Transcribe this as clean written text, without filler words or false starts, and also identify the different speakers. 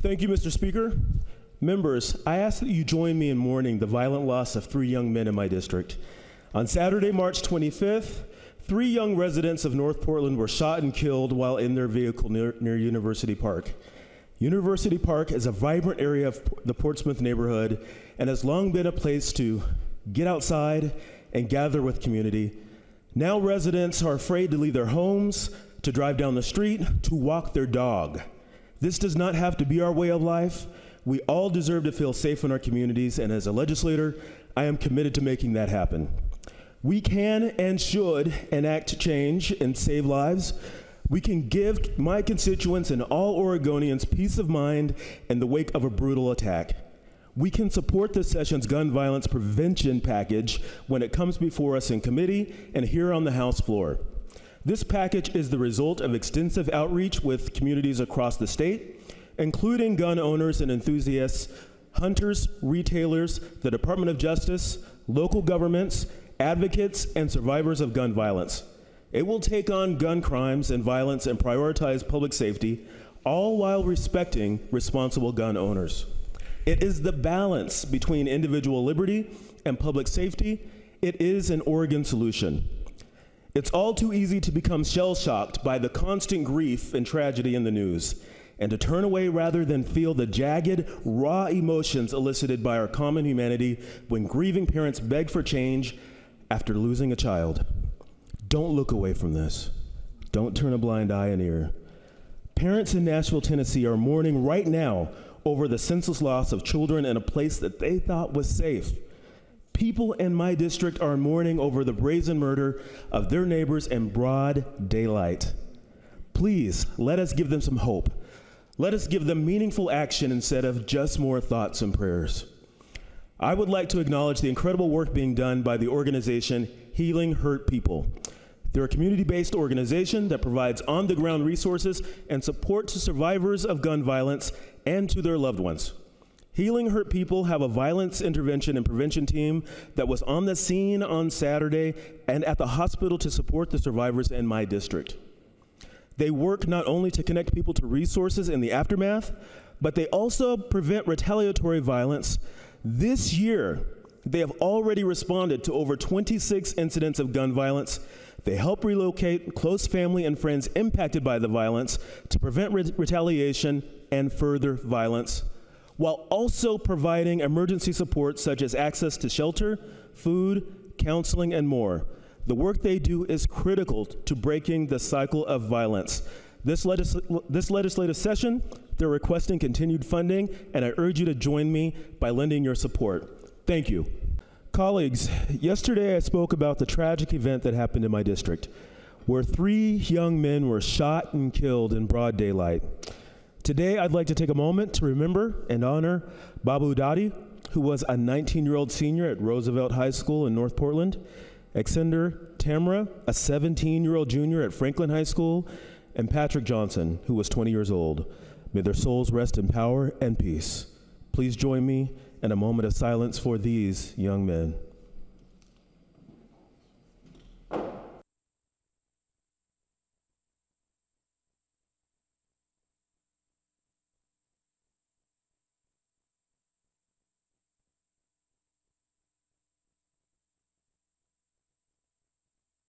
Speaker 1: Thank you, Mr. Speaker. Members, I ask that you join me in mourning the violent loss of 3 young men in my district. On Saturday, March 25th, 3 young residents of North Portland were shot and killed while in their vehicle near University Park. University Park is a vibrant area of the Portsmouth neighborhood and has long been a place to get outside and gather with community. Now residents are afraid to leave their homes, to drive down the street, to walk their dog. This does not have to be our way of life. We all deserve to feel safe in our communities, and as a legislator, I am committed to making that happen. We can and should enact change and save lives. We can give my constituents and all Oregonians peace of mind in the wake of a brutal attack. We can support this session's gun violence prevention package when it comes before us in committee and here on the House floor. This package is the result of extensive outreach with communities across the state, including gun owners and enthusiasts, hunters, retailers, the Department of Justice, local governments, advocates, and survivors of gun violence. It will take on gun crimes and violence and prioritize public safety, all while respecting responsible gun owners. It is the balance between individual liberty and public safety. It is an Oregon solution. It's all too easy to become shell-shocked by the constant grief and tragedy in the news, and to turn away rather than feel the jagged, raw emotions elicited by our common humanity when grieving parents beg for change after losing a child. Don't look away from this. Don't turn a blind eye and ear. Parents in Nashville, Tennessee are mourning right now over the senseless loss of children in a place that they thought was safe. People in my district are mourning over the brazen murder of their neighbors in broad daylight. Please, let us give them some hope. Let us give them meaningful action instead of just more thoughts and prayers. I would like to acknowledge the incredible work being done by the organization Healing Hurt People. They're a community-based organization that provides on-the-ground resources and support to survivors of gun violence and to their loved ones. Healing Hurt People have a violence intervention and prevention team that was on the scene on Saturday and at the hospital to support the survivors in my district. They work not only to connect people to resources in the aftermath, but they also prevent retaliatory violence. This year, they have already responded to over 26 incidents of gun violence. They help relocate close family and friends impacted by the violence to prevent retaliation and further violence, while also providing emergency support such as access to shelter, food, counseling, and more. The work they do is critical to breaking the cycle of violence. This legislative session, they're requesting continued funding, and I urge you to join me by lending your support. Thank you. Colleagues, yesterday I spoke about the tragic event that happened in my district, where 3 young men were shot and killed in broad daylight. Today, I'd like to take a moment to remember and honor Babu Daudi, who was a 19-year-old senior at Roosevelt High School in North Portland, Eskender Tamra, a 17-year-old junior at Franklin High School, and Patrick Johnson, who was 20 years old. May their souls rest in power and peace. Please join me in a moment of silence for these young men.